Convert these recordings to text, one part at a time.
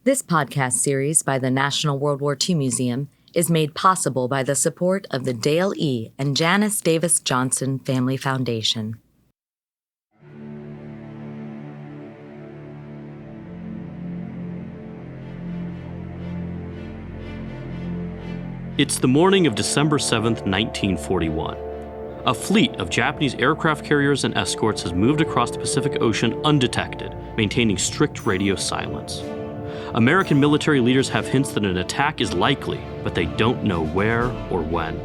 This podcast series by the National World War II Museum is made possible by the support of the Dale E. and Janice Davis Johnson Family Foundation. It's the morning of December 7th, 1941. A fleet of Japanese aircraft carriers and escorts has moved across the Pacific Ocean undetected, maintaining strict radio silence. American military leaders have hints that an attack is likely, but they don't know where or when.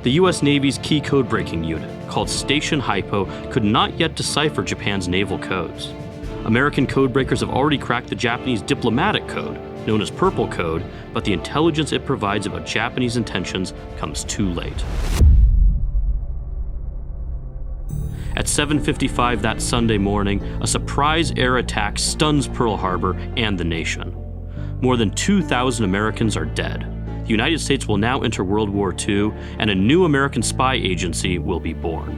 The U.S. Navy's key code-breaking unit, called Station Hypo, could not yet decipher Japan's naval codes. American codebreakers have already cracked the Japanese diplomatic code, known as Purple Code, but the intelligence it provides about Japanese intentions comes too late. At 7:55 that Sunday morning, a surprise air attack stuns Pearl Harbor and the nation. More than 2,000 Americans are dead. The United States will now enter World War II, and a new American spy agency will be born.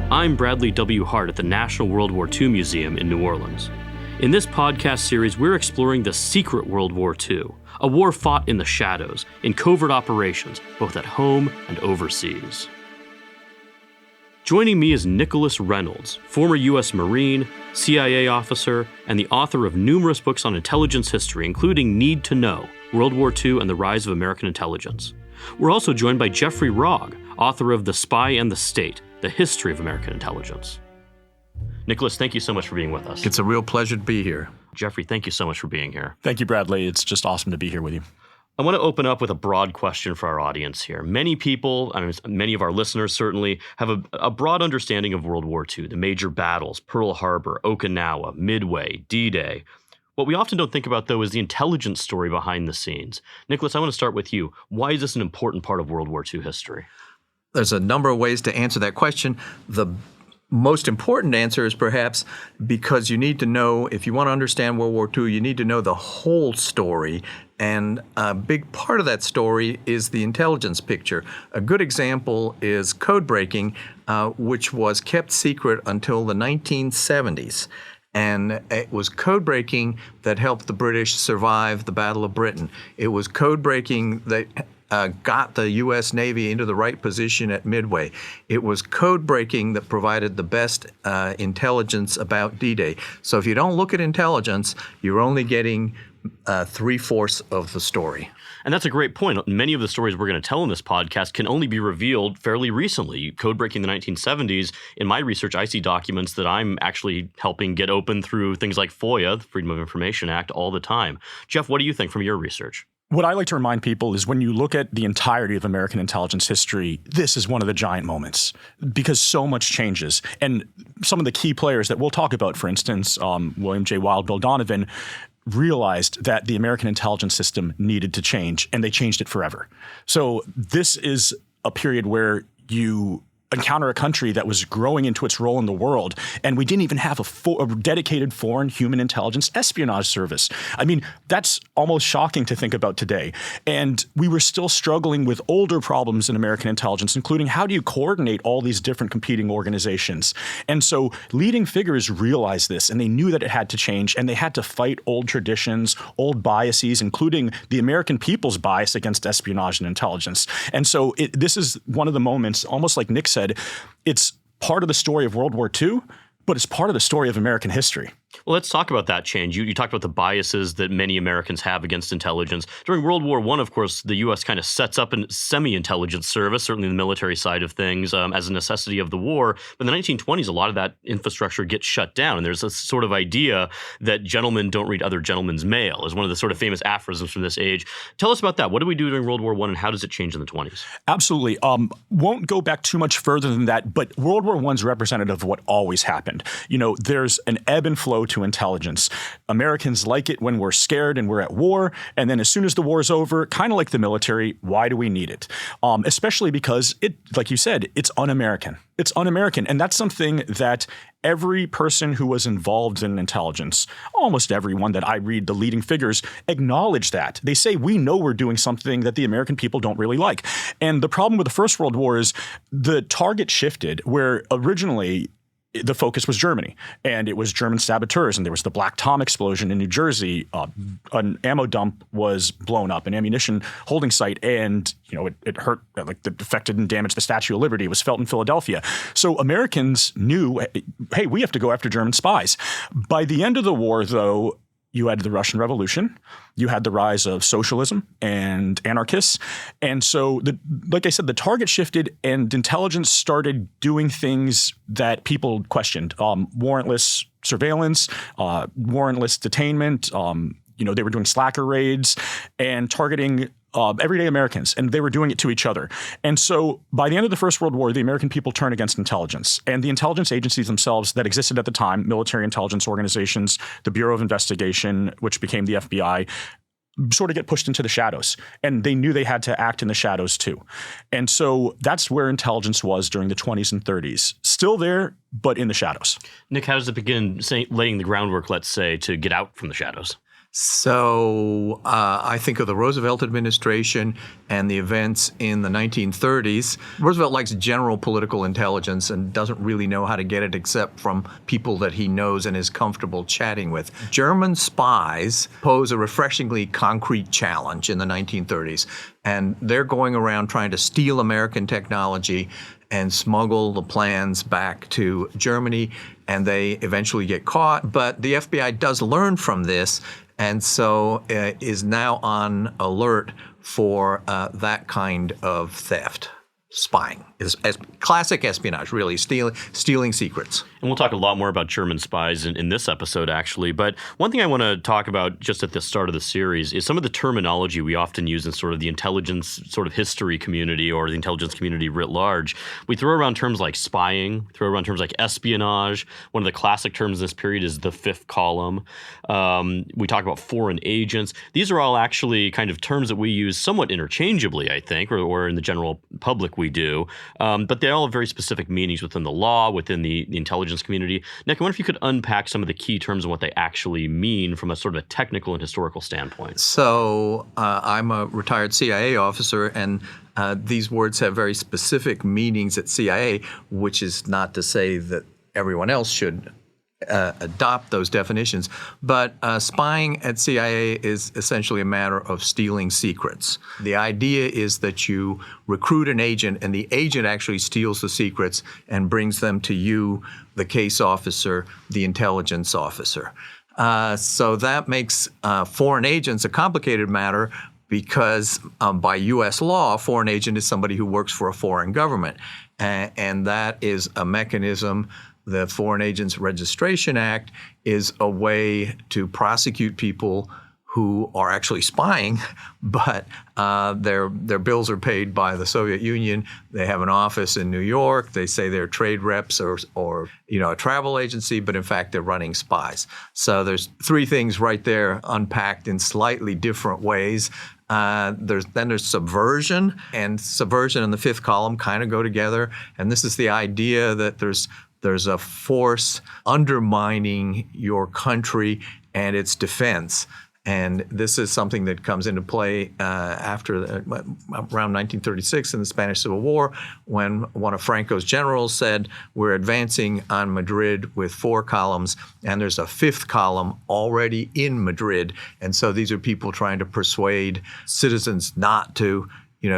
I'm Bradley W. Hart at the National World War II Museum in New Orleans. In this podcast series, we're exploring the secret World War II, a war fought in the shadows, in covert operations, both at home and overseas. Joining me is Nicholas Reynolds, former U.S. Marine, CIA officer, and the author of numerous books on intelligence history, including Need to Know, World War II and the Rise of American Intelligence. We're also joined by Jeffrey Rogg, author of The Spy and the State, The History of American Intelligence. Nicholas, thank you so much for being with us. It's a real pleasure to be here. Jeffrey, thank you so much for being here. Thank you, Bradley. It's just awesome to be here with you. I want to open up with a broad question for our audience here. Many people, many of our listeners certainly, have a broad understanding of World War II, the major battles, Pearl Harbor, Okinawa, Midway, D-Day. What we often don't think about, though, is the intelligence story behind the scenes. Nicholas, I want to start with you. Why is this an important part of World War II history? There's a number of ways to answer that question. The most important answer is perhaps because you need to know, if you want to understand World War II, you need to know the whole story. And a big part of that story is the intelligence picture. A good example is code breaking, which was kept secret until the 1970s. And it was code breaking that helped the British survive the Battle of Britain. It was code breaking that got the U.S. Navy into the right position at Midway. It was code breaking that provided the best intelligence about D-Day. So if you don't look at intelligence, you're only getting 3/4 of the story. And that's a great point. Many of the stories we're going to tell in this podcast can only be revealed fairly recently. Code breaking the 1970s, in my research, I see documents that I'm actually helping get open through things like FOIA, the Freedom of Information Act, all the time. Jeff, what do you think from your research? What I like to remind people is when you look at the entirety of American intelligence history, this is one of the giant moments because so much changes. And some of the key players that we'll talk about, for instance, William J. Wild Bill Donovan, realized that the American intelligence system needed to change, and they changed it forever. So this is a period where you encounter a country that was growing into its role in the world, and we didn't even have a dedicated foreign human intelligence espionage service. I mean, that's almost shocking to think about today. And we were still struggling with older problems in American intelligence, including how do you coordinate all these different competing organizations? And so leading figures realized this, and they knew that it had to change, and they had to fight old traditions, old biases, including the American people's bias against espionage and intelligence. And so this is one of the moments, almost like Nick said, it's part of the story of World War II, but it's part of the story of American history. Well, let's talk about that change. You talked about the biases that many Americans have against intelligence. During World War I, of course, the U.S. kind of sets up a semi-intelligence service, certainly the military side of things, as a necessity of the war. But in the 1920s, a lot of that infrastructure gets shut down. And there's a sort of idea that gentlemen don't read other gentlemen's mail is one of the sort of famous aphorisms from this age. Tell us about that. What did we do during World War I, and how does it change in the 20s? Absolutely. Won't go back too much further than that, but World War I is representative of what always happened. You know, there's an ebb and flow to intelligence. Americans like it when we're scared and we're at war, and then as soon as the war is over, kind of like the military, why do we need it? Especially because it, like you said, it's un-American. It's un-American, and that's something that every person who was involved in intelligence, almost everyone that I read, the leading figures, acknowledge that. They say, we know we're doing something that the American people don't really like. And the problem with the First World War is the target shifted, where originally the focus was Germany, and it was German saboteurs, and there was the Black Tom explosion in New Jersey. An ammo dump was blown up, an ammunition holding site, and it hurt, like it affected and damaged the Statue of Liberty. It was felt in Philadelphia. So Americans knew, hey, we have to go after German spies. By the end of the war, though, you had the Russian Revolution, you had the rise of socialism and anarchists. And so, like I said, the target shifted and intelligence started doing things that people questioned. Warrantless surveillance, warrantless detainment. They were doing slacker raids and targeting everyday Americans, and they were doing it to each other. And so by the end of the First World War, the American people turned against intelligence. And the intelligence agencies themselves that existed at the time, military intelligence organizations, the Bureau of Investigation, which became the FBI, sort of get pushed into the shadows. And they knew they had to act in the shadows too. And so that's where intelligence was during the 20s and 30s. Still there, but in the shadows. Nick, how does it begin laying the groundwork, let's say, to get out from the shadows? So I think of the Roosevelt administration and the events in the 1930s. Roosevelt likes general political intelligence and doesn't really know how to get it except from people that he knows and is comfortable chatting with. German spies pose a refreshingly concrete challenge in the 1930s, and they're going around trying to steal American technology and smuggle the plans back to Germany, and they eventually get caught. But the FBI does learn from this, and so is now on alert for that kind of theft. Spying is classic espionage, really, stealing secrets. And we'll talk a lot more about German spies in this episode, actually. But one thing I want to talk about just at the start of the series is some of the terminology we often use in sort of the intelligence sort of history community or the intelligence community writ large. We throw around terms like spying, throw around terms like espionage. One of the classic terms in this period is the fifth column. We talk about foreign agents. These are all actually kind of terms that we use somewhat interchangeably, I think, or in the general public we do. But they all have very specific meanings within the law, within the intelligence community. Nick, I wonder if you could unpack some of the key terms and what they actually mean from a sort of a technical and historical standpoint. So I'm a retired CIA officer, and these words have very specific meanings at CIA, which is not to say that everyone else should adopt those definitions. But spying at CIA is essentially a matter of stealing secrets. The idea is that you recruit an agent, and the agent actually steals the secrets and brings them to you, the case officer, the intelligence officer. So that makes foreign agents a complicated matter, because by U.S. law, a foreign agent is somebody who works for a foreign government. And that is a mechanism. The Foreign Agents Registration Act is a way to prosecute people who are actually spying, but their bills are paid by the Soviet Union. They have an office in New York. They say they're trade reps or a travel agency, but in fact they're running spies. So there's three things right there unpacked in slightly different ways. There's subversion, and subversion and the fifth column kind of go together. And this is the idea that there's a force undermining your country and its defense. And this is something that comes into play after around 1936 in the Spanish Civil War, when one of Franco's generals said, we're advancing on Madrid with 4 columns, and there's a 5th column already in Madrid. And so these are people trying to persuade citizens not to,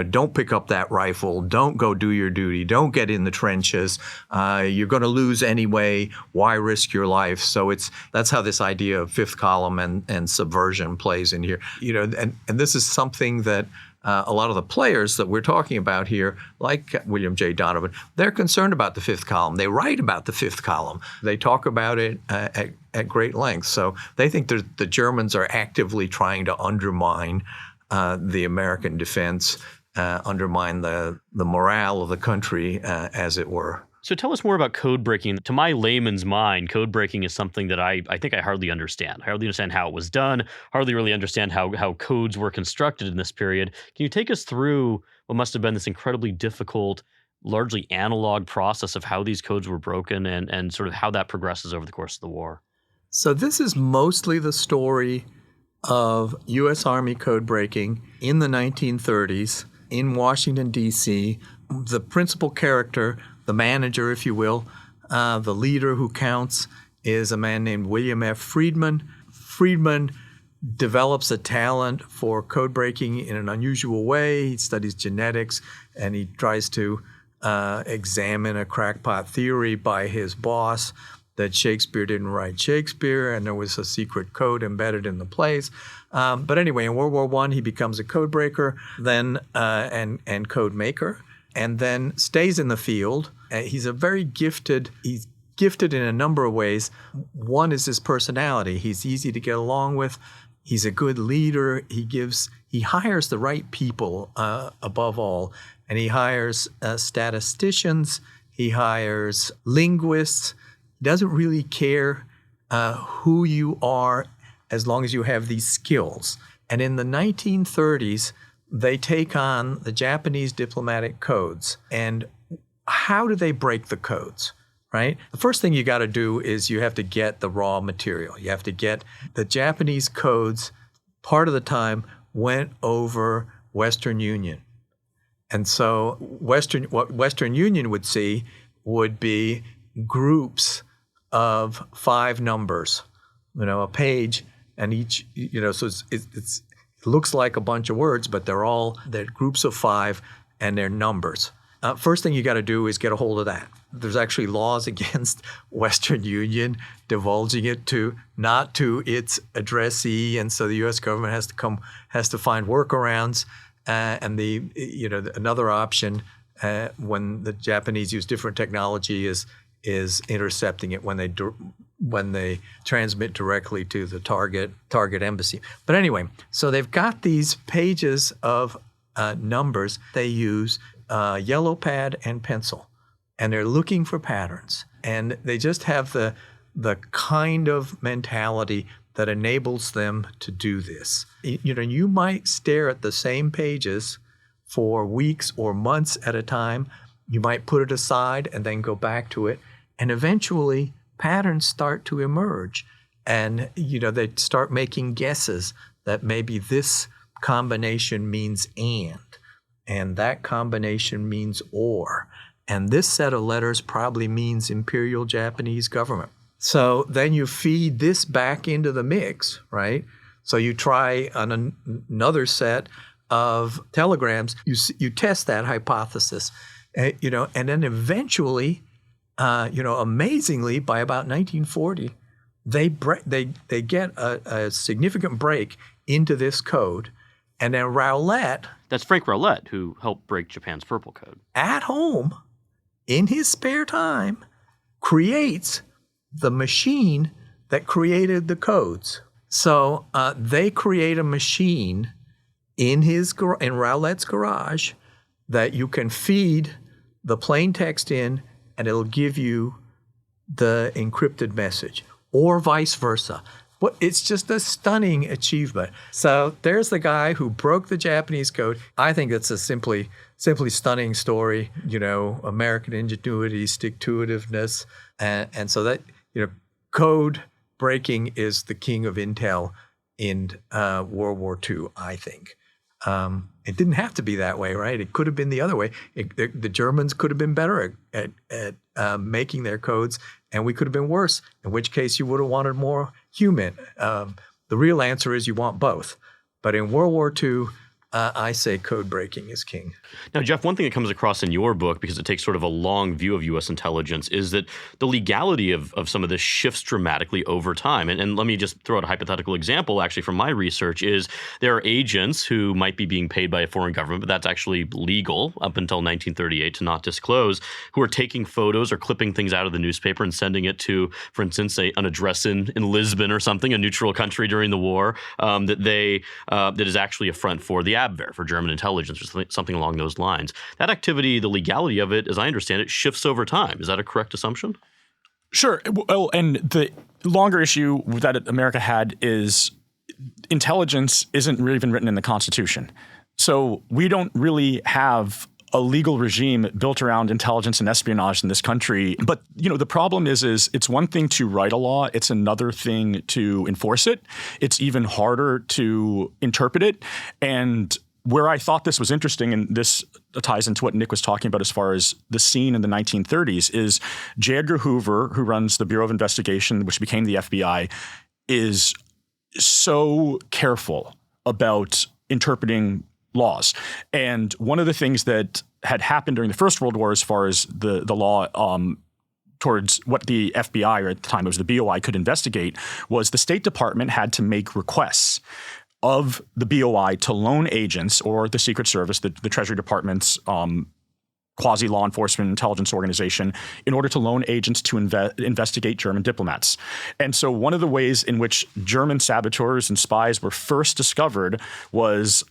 don't pick up that rifle, don't go do your duty, don't get in the trenches. You're going to lose anyway. Why risk your life? So that's how this idea of fifth column and subversion plays in here. And this is something that a lot of the players that we're talking about here, like William J. Donovan, they're concerned about the fifth column. They write about the fifth column. They talk about it at great length. So they think the Germans are actively trying to undermine the American defense, undermine the morale of the country, as it were. So tell us more about code breaking. To my layman's mind, code breaking is something that I think I hardly understand. I hardly understand how it was done, hardly really understand how codes were constructed in this period. Can you take us through what must have been this incredibly difficult, largely analog process of how these codes were broken and sort of how that progresses over the course of the war? So this is mostly the story of U.S. Army code breaking in the 1930s in Washington, D.C. The principal character, the manager, if you will, The leader who counts is a man named William F. Friedman. Friedman develops a talent for code breaking in an unusual way. He studies genetics, and he tries to examine a crackpot theory by his boss that Shakespeare didn't write Shakespeare, and there was a secret code embedded in the plays. But anyway, in World War I, he becomes a code breaker, then and code maker, and then stays in the field. He's gifted in a number of ways. One is his personality. He's easy to get along with. He's a good leader. He hires the right people above all, and he hires statisticians. He hires linguists. He doesn't really care who you are as long as you have these skills. And in the 1930s, they take on the Japanese diplomatic codes. And how do they break the codes? Right? The first thing you got to do is you have to get the raw material. You have to get the Japanese codes. Part of the time went over Western Union. And so what Western Union would see would be groups of 5 numbers, a page, and each, so it looks like a bunch of words, but they're groups of 5 and they're numbers. First thing you got to do is get a hold of that. There's actually laws against Western Union divulging it not to its addressee, and so the U.S. government has to find workarounds. And another option when the Japanese use different technology is intercepting it when they transmit directly to the target embassy. But anyway, so they've got these pages of numbers. They use yellow pad and pencil, and they're looking for patterns. And they just have the kind of mentality that enables them to do this. You might stare at the same pages for weeks or months at a time. You might put it aside and then go back to it. And eventually, patterns start to emerge. And, they start making guesses that maybe this combination means and that combination means or. And this set of letters probably means Imperial Japanese government. So then you feed this back into the mix, right? So you try on another set of telegrams. You test that hypothesis, and then eventually, amazingly, by about 1940, they get a significant break into this code, and then Rowlett. That's Frank Rowlett, who helped break Japan's Purple Code. At home, in his spare time, creates the machine that created the codes. So they create a machine in Rowlett's garage that you can feed the plain text in, and it'll give you the encrypted message, or vice versa. It's just a stunning achievement. So there's the guy who broke the Japanese code. I think it's a simply stunning story. American ingenuity, stick-to-itiveness, and so that code breaking is the king of intel in World War II, I think. It didn't have to be that way, right? It could have been the other way. The Germans could have been better at making their codes, and we could have been worse, in which case you would have wanted more human. The real answer is you want both. But in World War II, I say code breaking is king. Now, Jeff, one thing that comes across in your book, because it takes sort of a long view of U.S. intelligence, is that the legality of some of this shifts dramatically over time. And let me just throw out a hypothetical example, actually, from my research, is there are agents who might be being paid by a foreign government, but that's actually legal up until 1938 to not disclose, who are taking photos or clipping things out of the newspaper and sending it to, for instance, an address in Lisbon or something, a neutral country during the war, that is actually a front for the Abwehr, for German intelligence, or something along those lines. That activity, the legality of it, as I understand it, shifts over time. Is that a correct assumption? Sure. Well, and the longer issue that America had is intelligence isn't even written in the Constitution. So we don't really have a legal regime built around intelligence and espionage in this country. But, the problem is it's one thing to write a law. It's another thing to enforce it. It's even harder to interpret it. And where I thought this was interesting, and this ties into what Nick was talking about as far as the scene in the 1930s, is J. Edgar Hoover, who runs the Bureau of Investigation, which became the FBI, is so careful about interpreting laws. And one of the things that had happened during the First World War as far as the law towards what the FBI, or at the time it was the BOI, could investigate was the State Department had to make requests of the BOI to loan agents or the Secret Service, the Treasury Department's quasi-law enforcement intelligence organization, in order to loan agents to investigate German diplomats. And so one of the ways in which German saboteurs and spies were first discovered was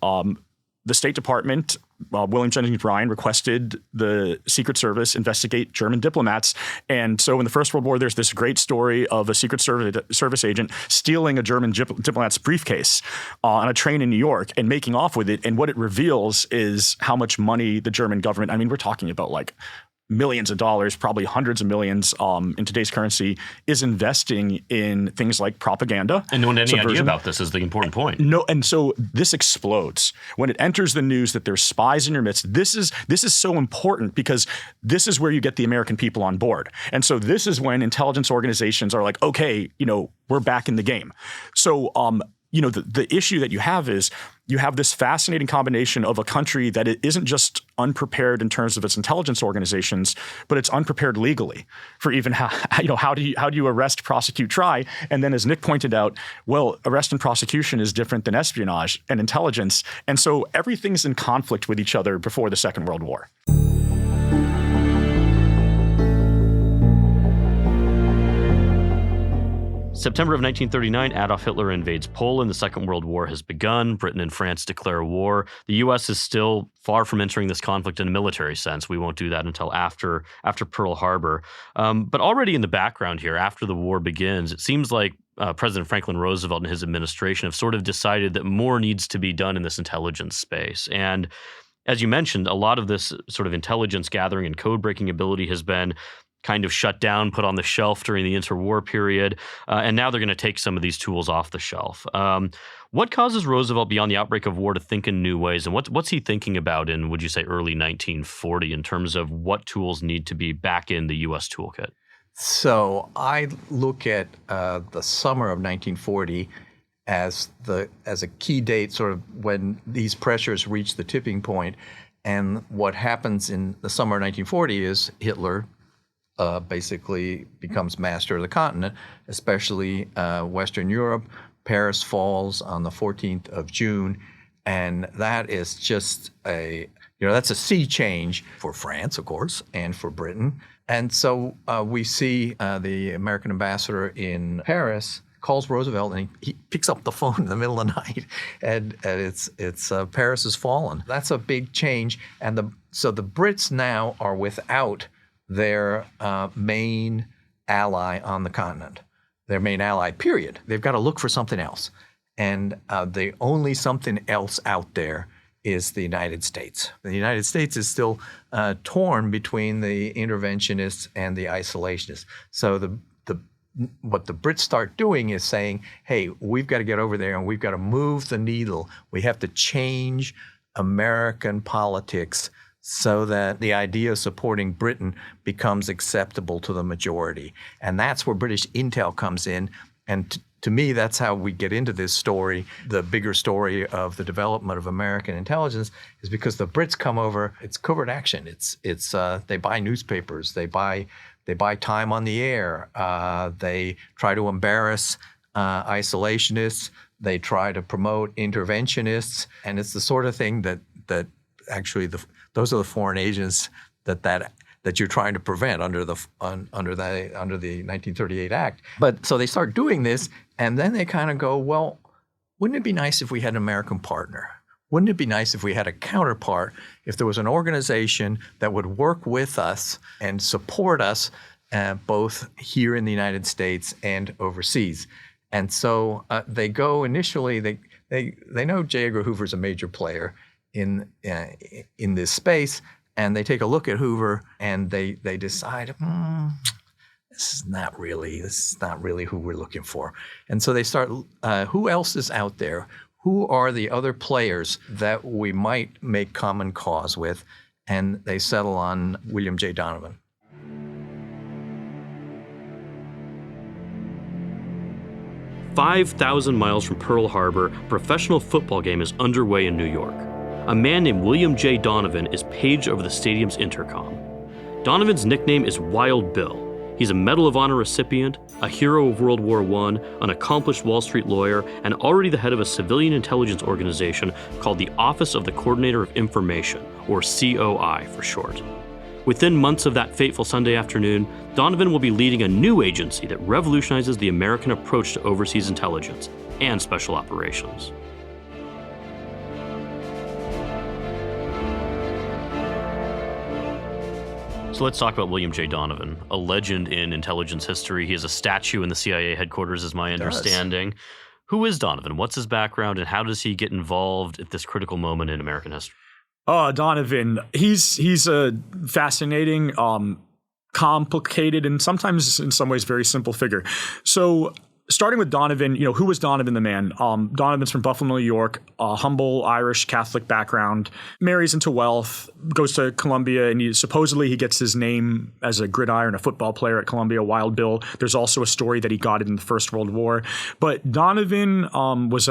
the State Department, William Jennings Bryan, requested the Secret Service investigate German diplomats. And so in the First World War, there's this great story of a Secret Service agent stealing a German diplomat's briefcase on a train in New York and making off with it. And what it reveals is how much money the German government, I mean, we're talking about like millions of dollars, probably hundreds of millions in today's currency, is investing in things like propaganda. And no one had any idea about this is the important point. No, and so this explodes. When it enters the news that there's spies in your midst, this is so important because this is where you get the American people on board. And so this is when intelligence organizations are like, okay, we're back in the game. So the issue that you have is you have this fascinating combination of a country that it isn't just unprepared in terms of its intelligence organizations, but it's unprepared legally for even how do you arrest, prosecute, try? And then as Nick pointed out, well, arrest and prosecution is different than espionage and intelligence. And so everything's in conflict with each other before the Second World War. September of 1939, Adolf Hitler invades Poland. The Second World War has begun. Britain and France declare war. The U.S. is still far from entering this conflict in a military sense. We won't do that until after Pearl Harbor. But already in the background here, after the war begins, it seems like President Franklin Roosevelt and his administration have sort of decided that more needs to be done in this intelligence space. And as you mentioned, a lot of this sort of intelligence gathering and code breaking ability has been kind of shut down, put on the shelf during the interwar period, and now they're going to take some of these tools off the shelf. What causes Roosevelt, beyond the outbreak of war, to think in new ways, and what's he thinking about in, would you say, early 1940 in terms of what tools need to be back in the U.S. toolkit? So I look at the summer of 1940 as a key date, sort of when these pressures reach the tipping point. And what happens in the summer of 1940 is Hitler basically becomes master of the continent, especially Western Europe. Paris falls on the 14th of June, and that is just that's a sea change for France, of course, and for Britain. And so we see the American ambassador in Paris calls Roosevelt, and he picks up the phone in the middle of the night, and it's Paris has fallen. That's a big change, and so the Brits now are without their main ally on the continent, their main ally, period. They've got to look for something else. And the only something else out there is the United States. The United States is still torn between the interventionists and the isolationists. So what the Brits start doing is saying, hey, we've got to get over there and we've got to move the needle. We have to change American politics so that the idea of supporting Britain becomes acceptable to the majority. And that's where British intel comes in. And to me, that's how we get into this story. The bigger story of the development of American intelligence is because the Brits come over. It's covert action. It's they buy newspapers. They buy time on the air. They try to embarrass isolationists. They try to promote interventionists. And it's the sort of thing that actually those are the foreign agents that you're trying to prevent under the 1938 Act. But so they start doing this, and then they kind of go, well, wouldn't it be nice if we had an American partner? Wouldn't it be nice if we had a counterpart, if there was an organization that would work with us and support us both here in the United States and overseas? And so they go initially, they know J. Edgar Hoover's a major player in this space, and they take a look at Hoover and they decide, this is not really who we're looking for. And so they start, who else is out there who are the other players that we might make common cause with, and they settle on William J. Donovan. "5,000 miles from Pearl Harbor, a professional football game is underway in New York. A man named William J. Donovan is paged over the stadium's intercom. Donovan's nickname is Wild Bill. He's a Medal of Honor recipient, a hero of World War I, an accomplished Wall Street lawyer, and already the head of a civilian intelligence organization called the Office of the Coordinator of Information, or COI for short. Within months of that fateful Sunday afternoon, Donovan will be leading a new agency that revolutionizes the American approach to overseas intelligence and special operations." So let's talk about William J. Donovan, a legend in intelligence history. He has a statue in the CIA headquarters, is my understanding. Who is Donovan? What's his background, and how does he get involved at this critical moment in American history? Donovan, he's a fascinating, complicated, and sometimes in some ways very simple figure. So starting with Donovan, who was Donovan the man? Donovan's from Buffalo, New York, a humble Irish Catholic background, marries into wealth, goes to Columbia, and supposedly he gets his name as a gridiron, a football player at Columbia, Wild Bill. There's also a story that he got it in the First World War. But Donovan was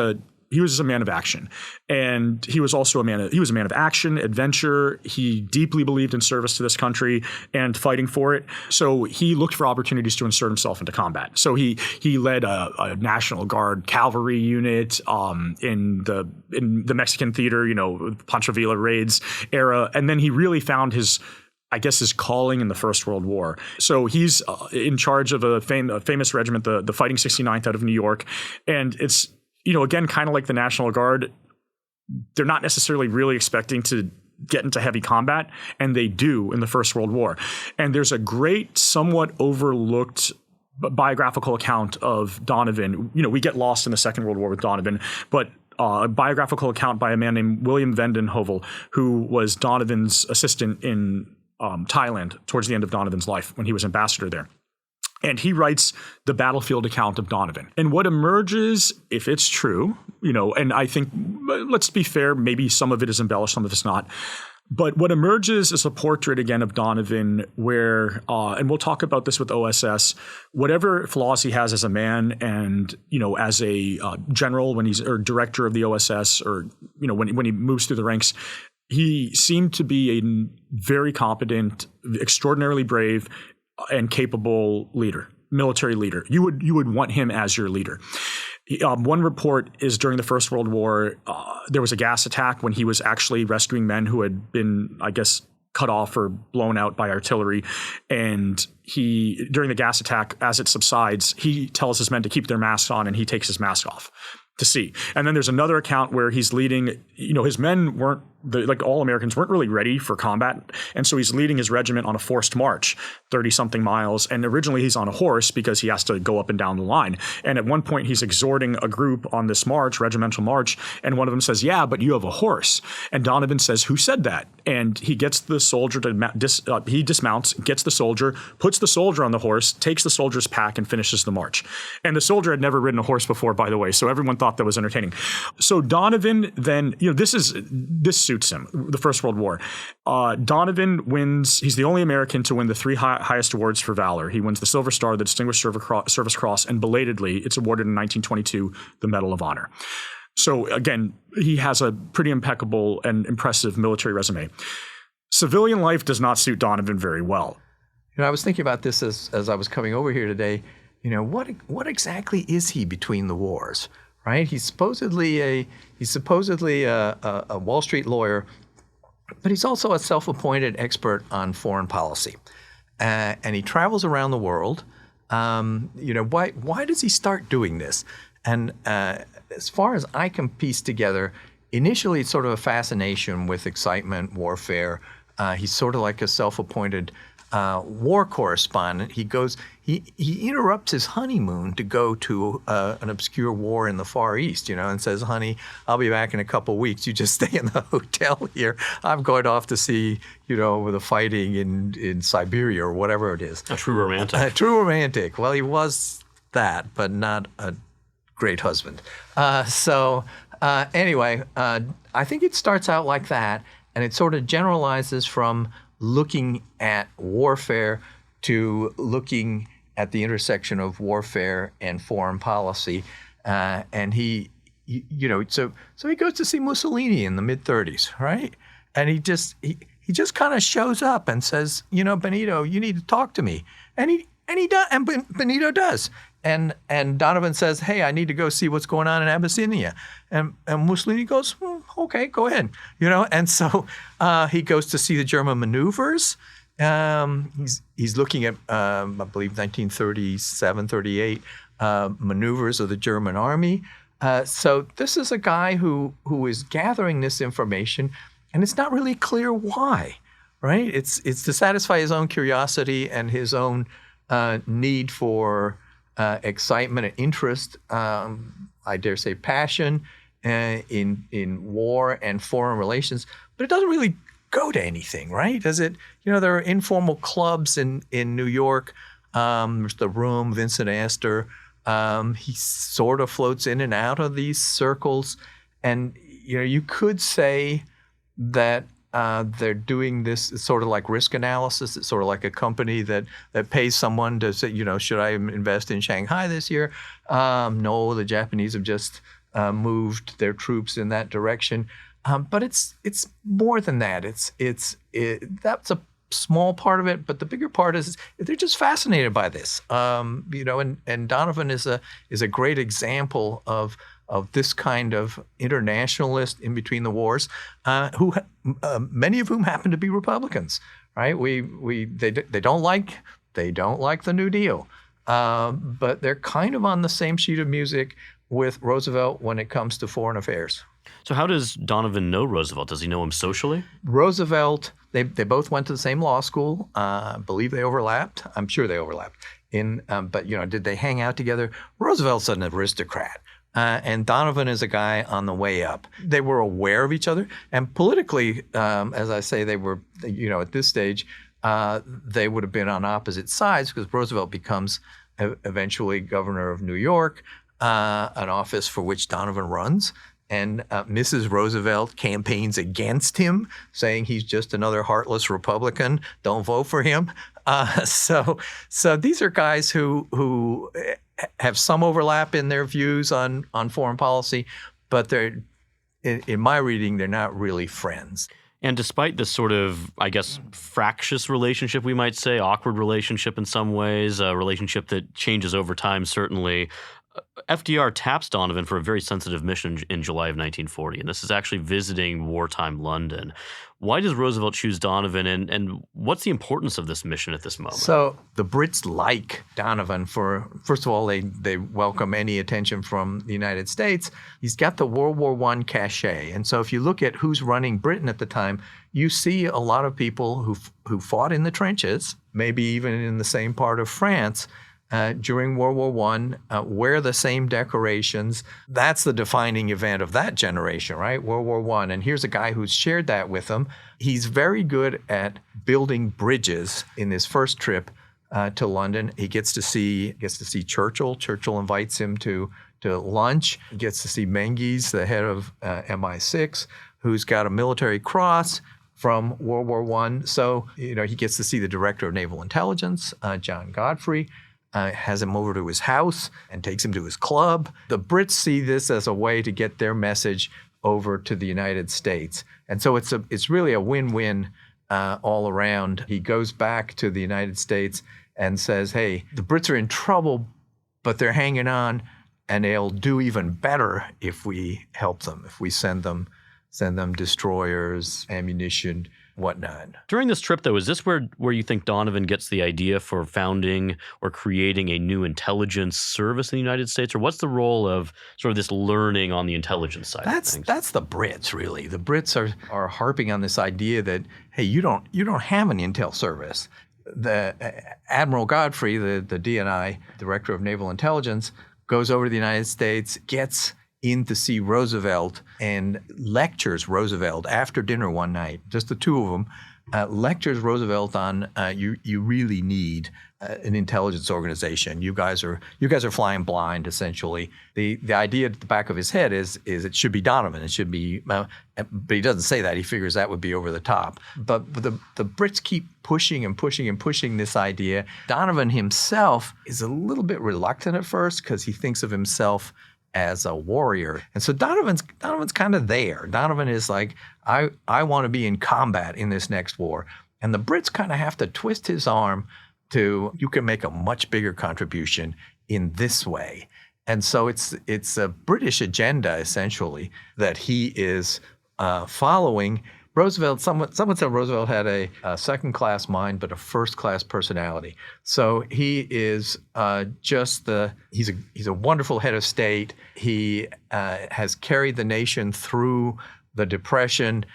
a man of action, and he was also a man of action, adventure. He deeply believed in service to this country and fighting for it. So he looked for opportunities to insert himself into combat. So he led a National Guard cavalry unit in the Mexican theater, Pancho Villa raids era, and then he really found his calling in the First World War. So he's in charge of a famous regiment, the Fighting 69th out of New York, and it's again, kind of like the National Guard, they're not necessarily really expecting to get into heavy combat, and they do in the First World War. And there's a great, somewhat overlooked biographical account of Donovan. We get lost in the Second World War with Donovan, but a biographical account by a man named William Vanden Heuvel, who was Donovan's assistant in Thailand towards the end of Donovan's life when he was ambassador there. And he writes the battlefield account of Donovan. And what emerges, if it's true, and I think, let's be fair, maybe some of it is embellished, some of it's not. But what emerges is a portrait, again, of Donovan where, and we'll talk about this with OSS, whatever flaws he has as a man and, as a general or director of the OSS, or, when he moves through the ranks, he seemed to be a very competent, extraordinarily brave, and capable military leader. You would want him as your leader. One report is during the First World War, there was a gas attack when he was actually rescuing men who had been, cut off or blown out by artillery. And during the gas attack, as it subsides, he tells his men to keep their masks on, and he takes his mask off to see. And then there's another account where he's leading, his men weren't, like all Americans, weren't really ready for combat. And so he's leading his regiment on a forced march, 30-something miles. And originally he's on a horse because he has to go up and down the line. And at one point he's exhorting a group on this march, regimental march. And one of them says, "Yeah, but you have a horse." And Donovan says, "Who said that?" And he gets the soldier he dismounts, gets the soldier, puts the soldier on the horse, takes the soldier's pack, and finishes the march. And the soldier had never ridden a horse before, by the way. So everyone thought that was entertaining. So Donovan then, this suits him, the First World War. Donovan wins, he's the only American to win the three highest awards for valor. He wins the Silver Star, the Distinguished Service Cross, and belatedly, it's awarded in 1922, the Medal of Honor. So again, he has a pretty impeccable and impressive military resume. Civilian life does not suit Donovan very well. I was thinking about this as I was coming over here today. What exactly is he between the wars? Right? He's supposedly a Wall Street lawyer, but he's also a self-appointed expert on foreign policy, and he travels around the world. Why does he start doing this? And as far as I can piece together, initially it's sort of a fascination with excitement, warfare. He's sort of like a self-appointed war correspondent. He interrupts his honeymoon to go to an obscure war in the Far East, and says, "Honey, I'll be back in a couple weeks. You just stay in the hotel here. I'm going off to see, the fighting in Siberia," or whatever it is. A true romantic. A true romantic. Well, he was that, but not a great husband. So Anyway, I think it starts out like that, and it sort of generalizes from looking at warfare to looking at the intersection of warfare and foreign policy. And he goes to see Mussolini in the mid-30s, right? And he just kind of shows up and says, Benito, you need to talk to me. And he does, and Benito does. And Donovan says, hey, I need to go see what's going on in Abyssinia. And Mussolini goes, okay, go ahead. And so he goes to see the German maneuvers. He's looking at, I believe, 1937, 38 maneuvers of the German army. So this is a guy who is gathering this information, and it's not really clear why, right? It's to satisfy his own curiosity and his own need for excitement and interest, I dare say passion in war and foreign relations, but it doesn't really go to anything, right? Does it? There are informal clubs in New York. There's the Room, Vincent Astor. He sort of floats in and out of these circles, and you could say that they're doing this sort of like risk analysis. It's sort of like a company that pays someone to say, should I invest in Shanghai this year? No, the Japanese have just moved their troops in that direction. But it's more than that. That's a small part of it, but the bigger part is they're just fascinated by this. And Donovan is a great example of this kind of internationalist in between the wars, who many of whom happen to be Republicans, right? They don't like the New Deal, but they're kind of on the same sheet of music with Roosevelt when it comes to foreign affairs. So how does Donovan know Roosevelt? Does he know him socially? Roosevelt, they both went to the same law school. I believe they overlapped. I'm sure they overlapped. But did they hang out together? Roosevelt's an aristocrat. And Donovan is a guy on the way up. They were aware of each other. And politically, as I say, they were, at this stage, they would have been on opposite sides because Roosevelt becomes eventually governor of New York, an office for which Donovan runs. And Mrs. Roosevelt campaigns against him, saying he's just another heartless Republican. Don't vote for him. So these are guys who have some overlap in their views on foreign policy, but they're, in my reading, they're not really friends. And despite this sort of, I guess, fractious relationship, we might say, awkward relationship in some ways, a relationship that changes over time, certainly, FDR taps Donovan for a very sensitive mission in July of 1940, and this is actually visiting wartime London. Why does Roosevelt choose Donovan, and what's the importance of this mission at this moment? So the Brits like Donovan for, first of all, they welcome any attention from the United States. He's got the World War I cachet, and so if you look at who's running Britain at the time, you see a lot of people who fought in the trenches, maybe even in the same part of France, during World War I, wear the same decorations. That's the defining event of that generation, right? World War I. And here's a guy who's shared that with them. He's very good at building bridges. In his first trip to London, he gets to see Churchill. Churchill invites him to lunch. He gets to see Menzies, the head of MI6, who's got a military cross from World War I. So, he gets to see the director of naval intelligence, John Godfrey. Has him over to his house and takes him to his club. The Brits see this as a way to get their message over to the United States. And so it's really a win-win all around. He goes back to the United States and says, hey, the Brits are in trouble, but they're hanging on, and they'll do even better if we help them, if we send them destroyers, ammunition, whatnot. During this trip, though, is this where you think Donovan gets the idea for founding or creating a new intelligence service in the United States? Or what's the role of sort of this learning on the intelligence side of things? That's the Brits, really. The Brits are harping on this idea that, hey, you don't have an intel service. The Admiral Godfrey, the DNI, Director of Naval Intelligence, goes over to the United States, gets in to see Roosevelt and lectures Roosevelt after dinner one night, just the two of them, lectures Roosevelt on you really need an intelligence organization. You guys are flying blind, essentially. The idea at the back of his head is it should be Donovan. It should be, but he doesn't say that. He figures that would be over the top. But the Brits keep pushing and pushing and pushing this idea. Donovan himself is a little bit reluctant at first because he thinks of himself as a warrior. And so Donovan's kind of there. Donovan is like, I want to be in combat in this next war. And the Brits kind of have to twist his arm to, you can make a much bigger contribution in this way. And so it's a British agenda, essentially, that he is following. Roosevelt, someone said Roosevelt had a second-class mind, but a first-class personality. So he is he's a wonderful head of state. He has carried the nation through the Depression,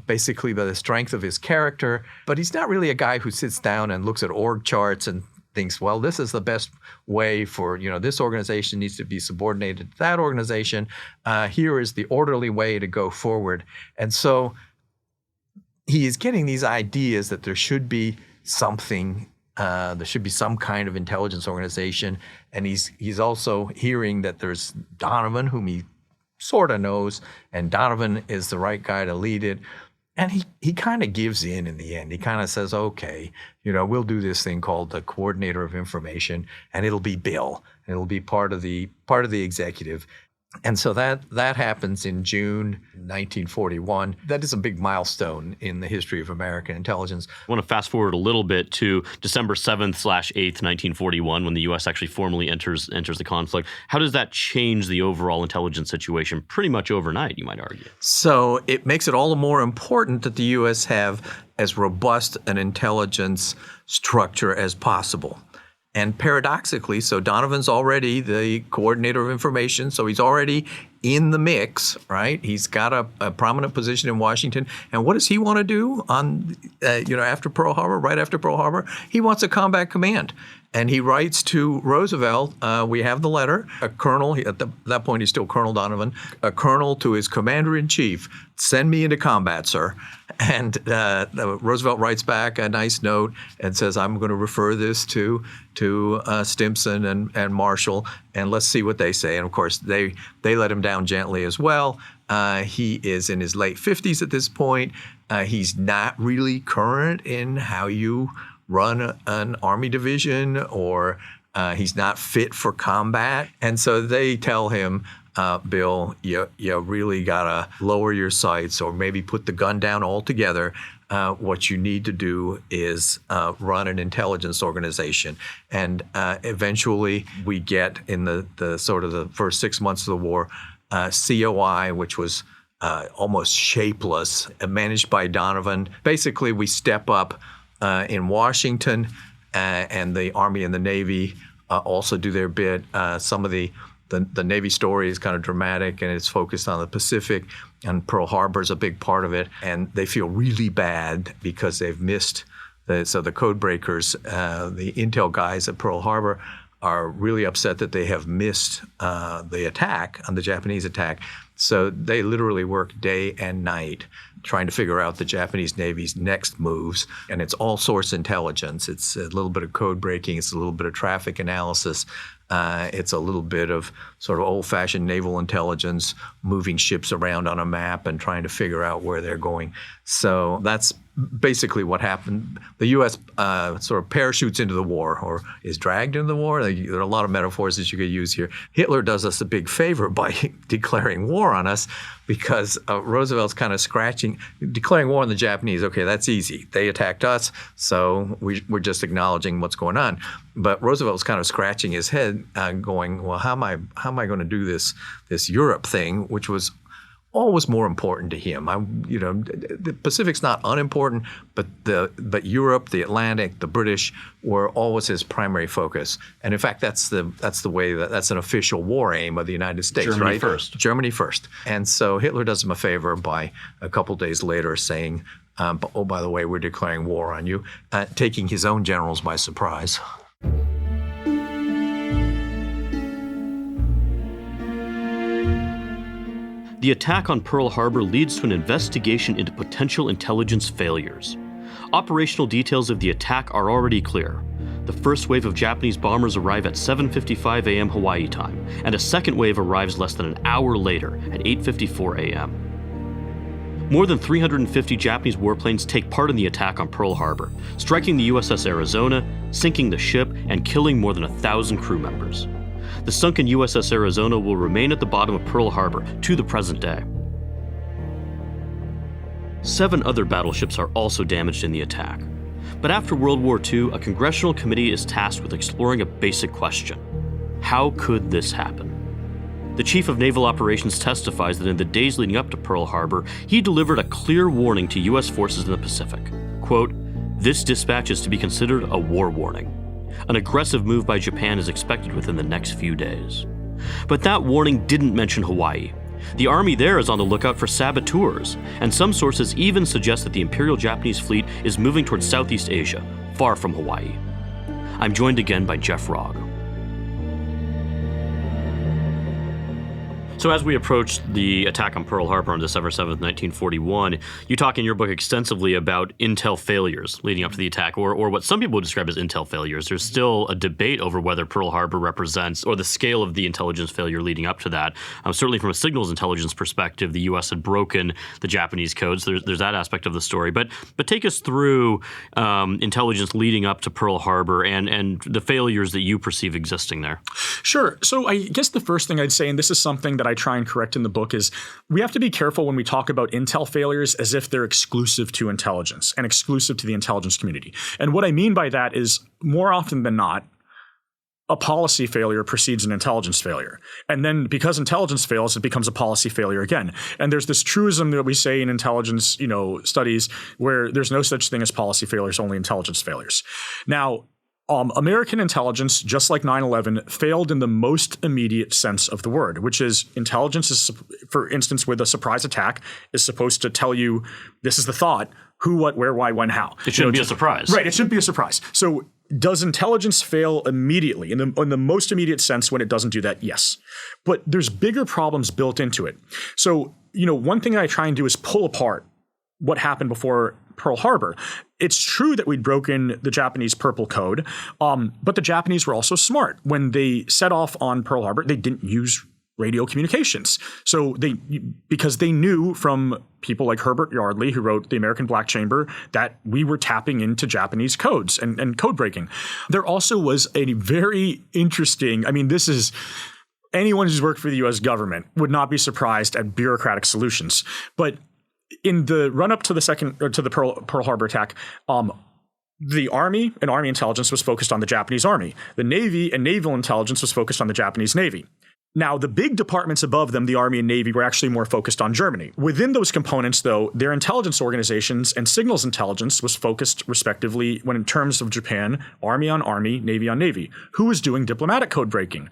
basically by the strength of his character. But he's not really a guy who sits down and looks at org charts and thinks, well, this is the best way for, this organization needs to be subordinated to that organization. Here is the orderly way to go forward. And so he is getting these ideas that there should be something, there should be some kind of intelligence organization. And he's also hearing that there's Donovan, whom he sort of knows, and Donovan is the right guy to lead it. And he kind of gives in the end. He kind of says, okay, we'll do this thing called the coordinator of information, and it'll be Bill. And it'll be part of the executive. And so that happens in June 1941. That is a big milestone in the history of American intelligence. I want to fast forward a little bit to December 7th/8th, 1941, when the U.S. actually formally enters the conflict. How does that change the overall intelligence situation pretty much overnight, you might argue? So it makes it all the more important that the U.S. have as robust an intelligence structure as possible. And paradoxically, so Donovan's already the coordinator of information, so he's already in the mix, right? He's got a prominent position in Washington. And what does he want to do on, after Pearl Harbor, right after Pearl Harbor? He wants a combat command. And he writes to Roosevelt, we have the letter, a colonel, at that point he's still Colonel Donovan, a colonel to his commander-in-chief, send me into combat, sir. And Roosevelt writes back a nice note and says, I'm going to refer this to Stimson and Marshall, and let's see what they say. And of course, they let him down gently as well. He is in his late 50s at this point. He's not really current in how you run an army division, or he's not fit for combat. And so they tell him, Bill, you really got to lower your sights or maybe put the gun down altogether. What you need to do is run an intelligence organization. And eventually we get in the sort of the first 6 months of the war, COI, which was almost shapeless, managed by Donovan. Basically, we step up in Washington, and the Army and the Navy also do their bit. Some of the Navy story is kind of dramatic, and it's focused on the Pacific, and Pearl Harbor is a big part of it. And they feel really bad because they've missed. So the code breakers, the intel guys at Pearl Harbor, are really upset that they have missed the attack, on the Japanese attack. So they literally work day and night trying to figure out the Japanese Navy's next moves. And it's all source intelligence. It's a little bit of code breaking. It's a little bit of traffic analysis. It's a little bit of sort of old-fashioned naval intelligence, moving ships around on a map and trying to figure out where they're going. So that's basically what happened. The U.S. Sort of parachutes into the war, or is dragged into the war. There are a lot of metaphors that you could use here. Hitler does us a big favor by declaring war on us, because Roosevelt's kind of declaring war on the Japanese. Okay, that's easy. They attacked us, so we're just acknowledging what's going on. But Roosevelt's kind of scratching his head, going, well, how am I going to do this Europe thing, which was always more important to him. The Pacific's not unimportant, but Europe, the Atlantic, the British were always his primary focus. And in fact, that's the way that's an official war aim of the United States, Germany right? first. Germany first. And so Hitler does him a favor by a couple days later saying, oh, by the way, we're declaring war on you, taking his own generals by surprise. The attack on Pearl Harbor leads to an investigation into potential intelligence failures. Operational details of the attack are already clear. The first wave of Japanese bombers arrive at 7:55 a.m. Hawaii time, and a second wave arrives less than an hour later at 8:54 a.m. More than 350 Japanese warplanes take part in the attack on Pearl Harbor, striking the USS Arizona, sinking the ship, and killing more than 1,000 crew members. The sunken USS Arizona will remain at the bottom of Pearl Harbor to the present day. 7 other battleships are also damaged in the attack. But after World War II, a congressional committee is tasked with exploring a basic question. How could this happen? The Chief of Naval Operations testifies that in the days leading up to Pearl Harbor, he delivered a clear warning to U.S. forces in the Pacific. Quote, "This dispatch is to be considered a war warning. An aggressive move by Japan is expected within the next few days." But that warning didn't mention Hawaii. The Army there is on the lookout for saboteurs, and some sources even suggest that the Imperial Japanese Fleet is moving towards Southeast Asia, far from Hawaii. I'm joined again by Jeff Rogg. So as we approach the attack on Pearl Harbor on December 7th, 1941, you talk in your book extensively about intel failures leading up to the attack, or what some people would describe as intel failures. There's still a debate over whether Pearl Harbor represents, or the scale of the intelligence failure leading up to that. Certainly from a signals intelligence perspective, the U.S. had broken the Japanese codes. There's that aspect of the story. But take us through intelligence leading up to Pearl Harbor and the failures that you perceive existing there. Sure. So I guess the first thing I'd say, and this is something that I try and correct in the book, is we have to be careful when we talk about intel failures as if they're exclusive to intelligence and exclusive to the intelligence community. And what I mean by that is, more often than not, a policy failure precedes an intelligence failure. And then because intelligence fails, it becomes a policy failure again. And there's this truism that we say in intelligence, studies, where there's no such thing as policy failures, only intelligence failures. Now, American intelligence, just like 9/11, failed in the most immediate sense of the word, which is intelligence is, for instance, with a surprise attack, is supposed to tell you, this is the thought, who, what, where, why, when, how. It shouldn't be a surprise. Right, it shouldn't be a surprise. So does intelligence fail immediately? In the most immediate sense, when it doesn't do that, yes. But there's bigger problems built into it. So, one thing I try and do is pull apart what happened before Pearl Harbor. It's true that we'd broken the Japanese Purple Code, but the Japanese were also smart. When they set off on Pearl Harbor, they didn't use radio communications. So because they knew from people like Herbert Yardley, who wrote The American Black Chamber, that we were tapping into Japanese codes and code breaking. There also was a very interesting, anyone who's worked for the U.S. government would not be surprised at bureaucratic solutions. But in the run-up to the Pearl Harbor attack, the Army and Army intelligence was focused on the Japanese Army. The Navy and Naval intelligence was focused on the Japanese Navy. Now, the big departments above them, the Army and Navy, were actually more focused on Germany. Within those components, though, their intelligence organizations and signals intelligence was focused, respectively, when in terms of Japan, Army on Army, Navy on Navy. Who was doing diplomatic code breaking?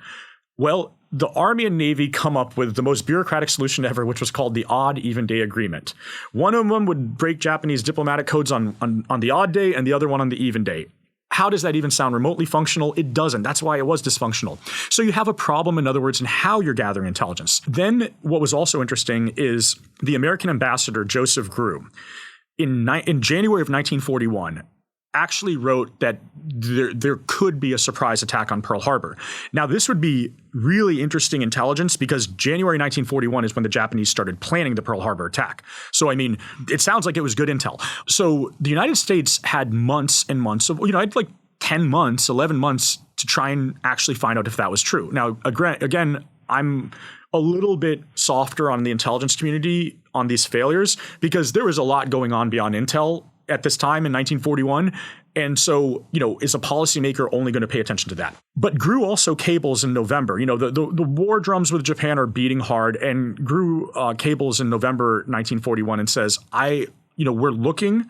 Well, the Army and Navy come up with the most bureaucratic solution ever, which was called the odd even day agreement. One of them would break Japanese diplomatic codes on the odd day and the other one on the even day. How does that even sound remotely functional? It doesn't. That's why it was dysfunctional. So you have a problem, in other words, in how you're gathering intelligence. Then what was also interesting is the American ambassador, Joseph Grew, in January of 1941, actually wrote that there could be a surprise attack on Pearl Harbor. Now, this would be really interesting intelligence because January 1941 is when the Japanese started planning the Pearl Harbor attack. So, it sounds like it was good intel. So the United States had months and months of, had like 10 months, 11 months to try and actually find out if that was true. Now, again, I'm a little bit softer on the intelligence community on these failures because there was a lot going on beyond intel at this time in 1941. And so, is a policymaker only going to pay attention to that? But Grew also cables in November. The war drums with Japan are beating hard, and Grew cables in November 1941 and says, we're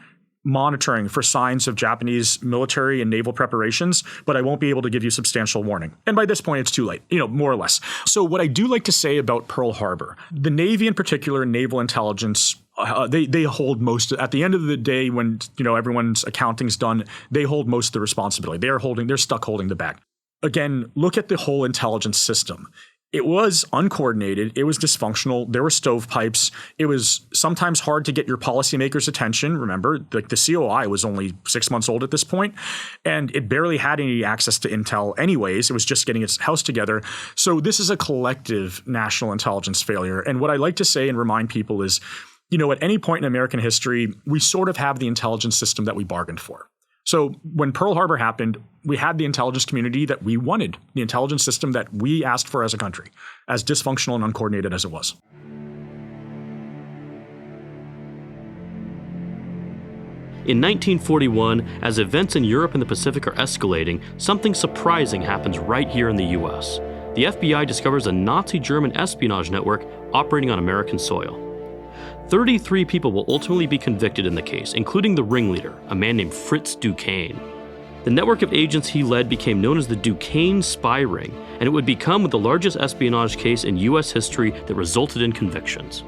monitoring for signs of Japanese military and naval preparations, but I won't be able to give you substantial warning. And by this point, it's too late, more or less. So what I do like to say about Pearl Harbor, the Navy in particular, naval intelligence, they hold most, at the end of the day when, everyone's accounting's done, they hold most of the responsibility. They're stuck holding the bag. Again, look at the whole intelligence system. It was uncoordinated. It was dysfunctional. There were stovepipes. It was sometimes hard to get your policymakers' attention. Remember, like the COI was only 6 months old at this point, and it barely had any access to intel anyways. It was just getting its house together. So this is a collective national intelligence failure. And what I like to say and remind people is, at any point in American history, we sort of have the intelligence system that we bargained for. So when Pearl Harbor happened, we had the intelligence community that we wanted, the intelligence system that we asked for as a country, as dysfunctional and uncoordinated as it was. In 1941, as events in Europe and the Pacific are escalating, something surprising happens right here in the U.S. The FBI discovers a Nazi German espionage network operating on American soil. 33 people will ultimately be convicted in the case, including the ringleader, a man named Fritz Duquesne. The network of agents he led became known as the Duquesne Spy Ring, and it would become the largest espionage case in U.S. history that resulted in convictions.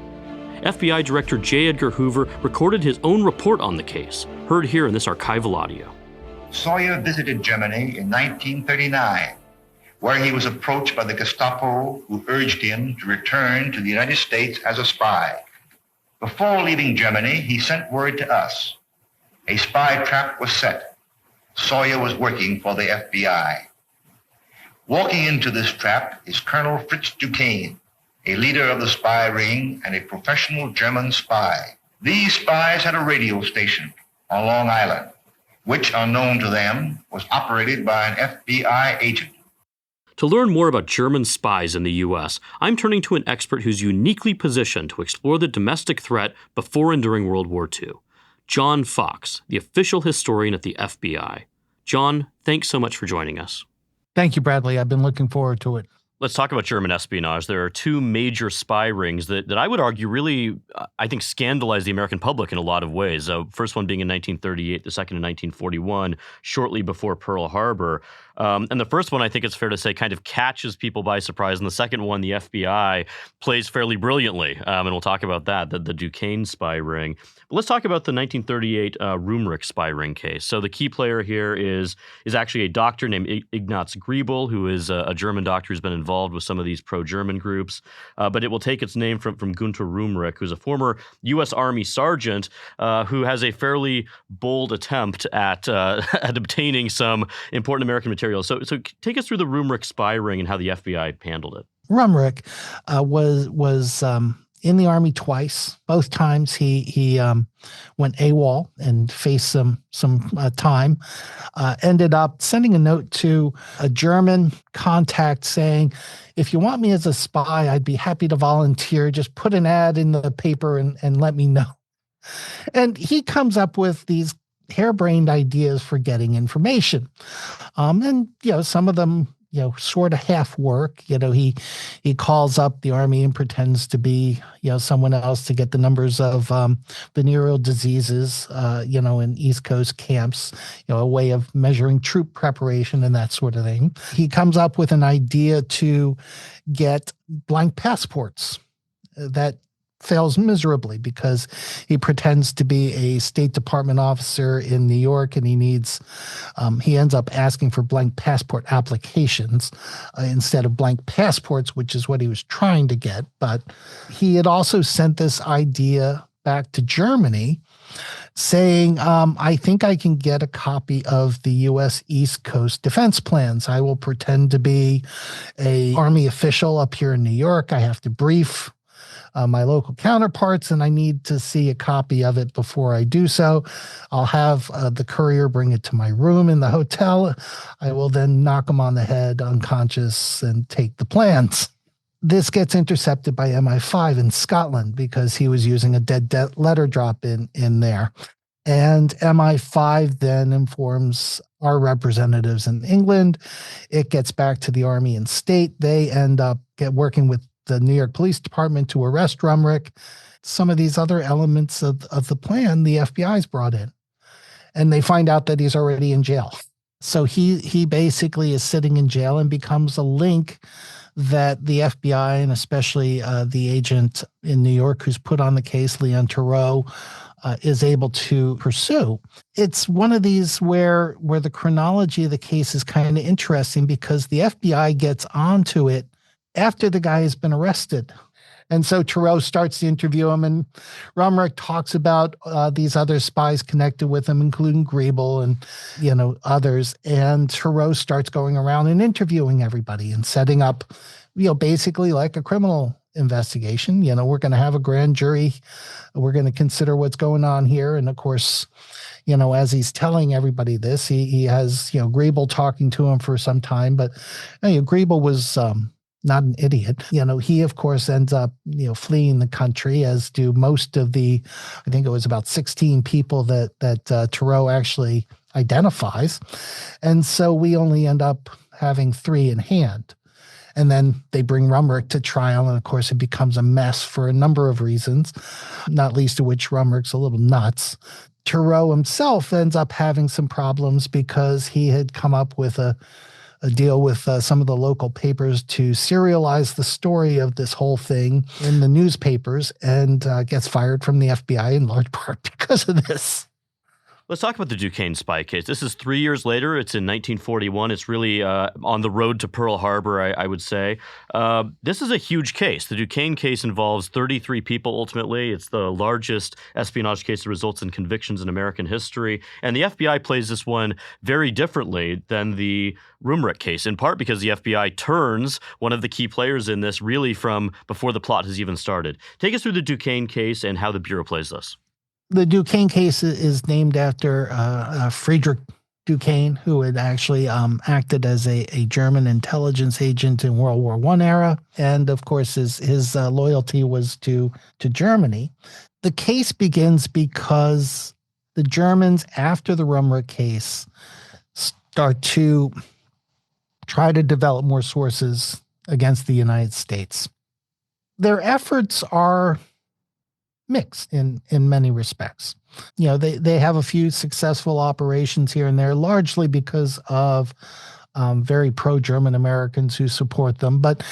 FBI Director J. Edgar Hoover recorded his own report on the case, heard here in this archival audio. Sawyer visited Germany in 1939, where he was approached by the Gestapo, who urged him to return to the United States as a spy. Before leaving Germany, he sent word to us. A spy trap was set. Sawyer was working for the FBI. Walking into this trap is Colonel Fritz Duquesne, a leader of the spy ring and a professional German spy. These spies had a radio station on Long Island, which, unknown to them, was operated by an FBI agent. To learn more about German spies in the U.S., I'm turning to an expert who's uniquely positioned to explore the domestic threat before and during World War II, John Fox, the official historian at the FBI. John, thanks so much for joining us. Thank you, Bradley. I've been looking forward to it. Let's talk about German espionage. There are two major spy rings that I would argue really, I think, scandalized the American public in a lot of ways. First one being in 1938, the second in 1941, shortly before Pearl Harbor. And the first one, I think it's fair to say, kind of catches people by surprise. And the second one, the FBI, plays fairly brilliantly. And we'll talk about that, the Duquesne spy ring. But let's talk about the 1938 Rumrich spy ring case. So the key player here is actually a doctor named Ignaz Griebel, who is a German doctor who's been involved with some of these pro-German groups. But it will take its name from Gunther Rumrich, who's a former U.S. Army sergeant who has a fairly bold attempt at obtaining some important American material. So take us through the Rumrich spy ring and how the FBI handled it. Rumrich was in the Army twice. Both times he went AWOL and faced some time. Ended up sending a note to a German contact saying, if you want me as a spy, I'd be happy to volunteer. Just put an ad in the paper and let me know. And he comes up with these harebrained ideas for getting information. And, some of them, sort of half work. He calls up the Army and pretends to be, someone else to get the numbers of venereal diseases, in East Coast camps, a way of measuring troop preparation and that sort of thing. He comes up with an idea to get blank passports that fails miserably because he pretends to be a State Department officer in New York, and he ends up asking for blank passport applications instead of blank passports, which is what he was trying to get. But he had also sent this idea back to Germany saying, I think I can get a copy of the U.S. East Coast defense plans. I will pretend to be an Army official up here in New York. I have to brief my local counterparts, and I need to see a copy of it before I do so. I'll have the courier bring it to my room in the hotel. I will then knock him on the head unconscious and take the plans. This gets intercepted by MI5 in Scotland because he was using a dead letter drop in there. And MI5 then informs our representatives in England. It gets back to the Army and State. They end up working with the New York Police Department to arrest Rumrich. Some of these other elements of the plan, the FBI's brought in. And they find out that he's already in jail. So he basically is sitting in jail and becomes a link that the FBI, and especially the agent in New York who's put on the case, Leon Theroux, is able to pursue. It's one of these where the chronology of the case is kind of interesting because the FBI gets onto it after the guy has been arrested. And so Thoreau starts to interview him, and Rumrick talks about these other spies connected with him, including Griebel and, others. And Thoreau starts going around and interviewing everybody and setting up, basically like a criminal investigation. We're going to have a grand jury. We're going to consider what's going on here. And of course, as he's telling everybody this, he has, Griebel talking to him for some time. But Griebel was not an idiot. He, of course, ends up, fleeing the country, as do most of I think it was about 16 people that Thoreau actually identifies. And so we only end up having 3 in hand. And then they bring Rumrick to trial. And of course, it becomes a mess for a number of reasons, not least of which Rumrick's a little nuts. Thoreau himself ends up having some problems because he had come up with a deal with some of the local papers to serialize the story of this whole thing in the newspapers, and gets fired from the FBI in large part because of this. Let's talk about the Duquesne spy case. This is 3 years later. It's in 1941. It's really on the road to Pearl Harbor, I would say. This is a huge case. The Duquesne case involves 33 people ultimately. It's the largest espionage case that results in convictions in American history. And the FBI plays this one very differently than the Rumrick case, in part because the FBI turns one of the key players in this really from before the plot has even started. Take us through the Duquesne case and how the Bureau plays this. The Duquesne case is named after Friedrich Duquesne, who had actually acted as a German intelligence agent in World War I era. And of course, his loyalty was to Germany. The case begins because the Germans, after the Rumrick case, start to try to develop more sources against the United States. Their efforts are mixed in many respects. They have a few successful operations here and there, largely because of very pro-German Americans who support them. But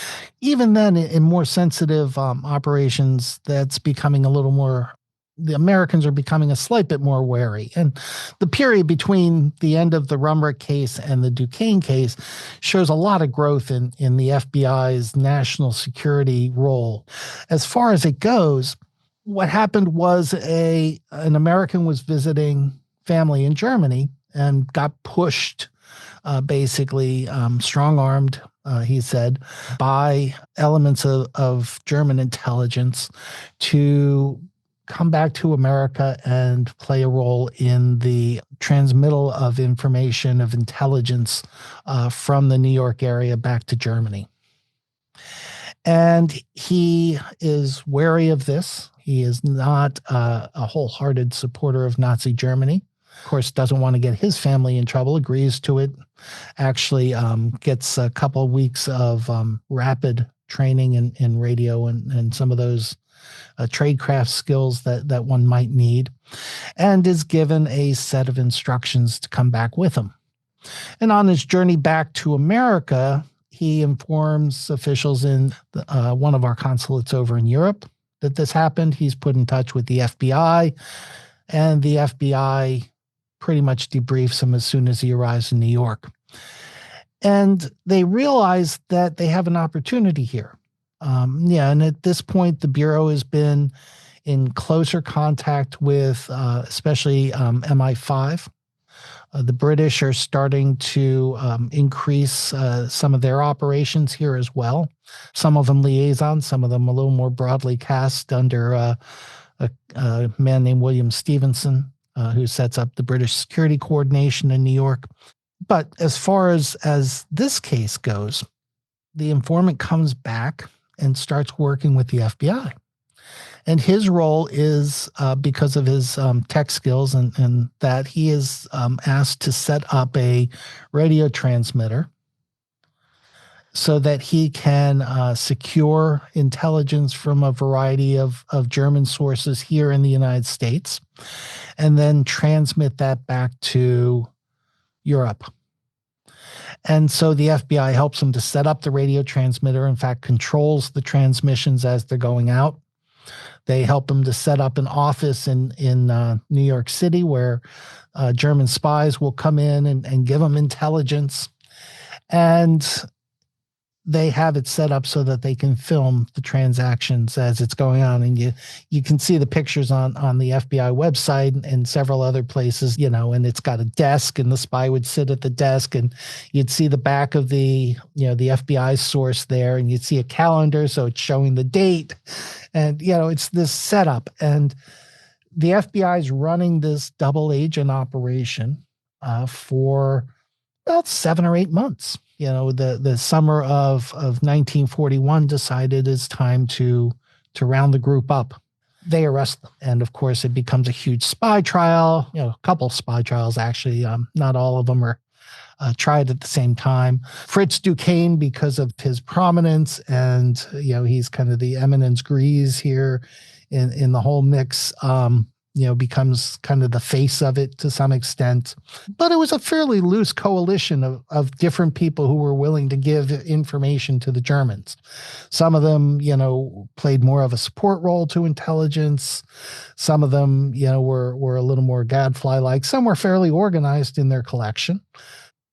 even then, in more sensitive operations, that's becoming a little more, the Americans are becoming a slight bit more wary. And the period between the end of the Rumrick case and the Duquesne case shows a lot of growth in the FBI's national security role. As far as it goes, what happened was an American was visiting family in Germany and got pushed, basically strong-armed, he said, by elements of German intelligence to come back to America and play a role in the transmittal of information, of intelligence from the New York area back to Germany. And he is wary of this. He is not a wholehearted supporter of Nazi Germany. Of course, doesn't want to get his family in trouble, agrees to it, actually gets a couple of weeks of rapid training in radio and some of those tradecraft skills that one might need, and is given a set of instructions to come back with him. And on his journey back to America, he informs officials in one of our consulates over in Europe that this happened. He's put in touch with the FBI, and the FBI pretty much debriefs him as soon as he arrives in New York. And they realize that they have an opportunity here. And at this point, the Bureau has been in closer contact with especially MI5. The British are starting to increase some of their operations here as well. Some of them liaison, some of them a little more broadly cast under a man named William Stevenson, who sets up the British Security Coordination in New York. But as far as this case goes, the informant comes back and starts working with the FBI. And his role is, because of his tech skills and that, he is asked to set up a radio transmitter so that he can secure intelligence from a variety of German sources here in the United States, and then transmit that back to Europe. And so the FBI helps him to set up the radio transmitter, in fact, controls the transmissions as they're going out. They help him to set up an office in New York City where German spies will come in and give him intelligence. And they have it set up so that they can film the transactions as it's going on. And you can see the pictures on the FBI website and several other places, and it's got a desk, and the spy would sit at the desk, and you'd see the back of the FBI source there, and you'd see a calendar. So it's showing the date, and, it's this setup. And the FBI is running this double agent operation for about 7 or 8 months. The summer of 1941 decided it's time to round the group up. They arrest them. And of course, it becomes a huge spy trial, a couple spy trials, actually. Not all of them are tried at the same time. Fritz Duquesne, because of his prominence, and, he's kind of the eminence grise here in the whole mix, becomes kind of the face of it to some extent. But it was a fairly loose coalition of different people who were willing to give information to the Germans. Some of them, played more of a support role to intelligence. Some of them, were a little more gadfly-like. Some were fairly organized in their collection.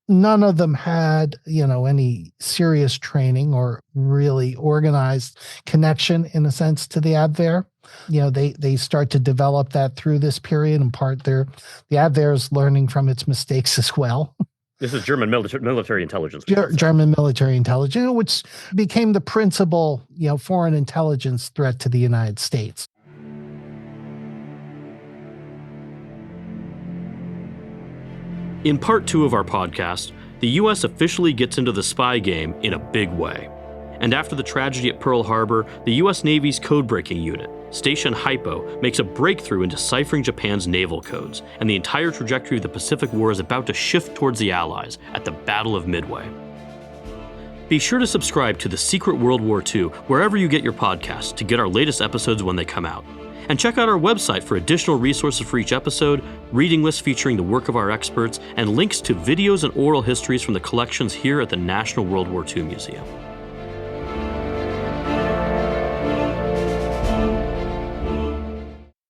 None of them had, any serious training or really organized connection, in a sense, to the Abwehr. They start to develop that through this period. In part, the Abwehr is learning from its mistakes as well. This is German military intelligence. German military intelligence, which became the principal, foreign intelligence threat to the United States. In part 2 of our podcast, the U.S. officially gets into the spy game in a big way. And after the tragedy at Pearl Harbor, the U.S. Navy's code-breaking unit, Station Hypo, makes a breakthrough in deciphering Japan's naval codes, and the entire trajectory of the Pacific War is about to shift towards the Allies at the Battle of Midway. Be sure to subscribe to The Secret World War II wherever you get your podcasts to get our latest episodes when they come out. And check out our website for additional resources for each episode, reading lists featuring the work of our experts, and links to videos and oral histories from the collections here at the National World War II Museum.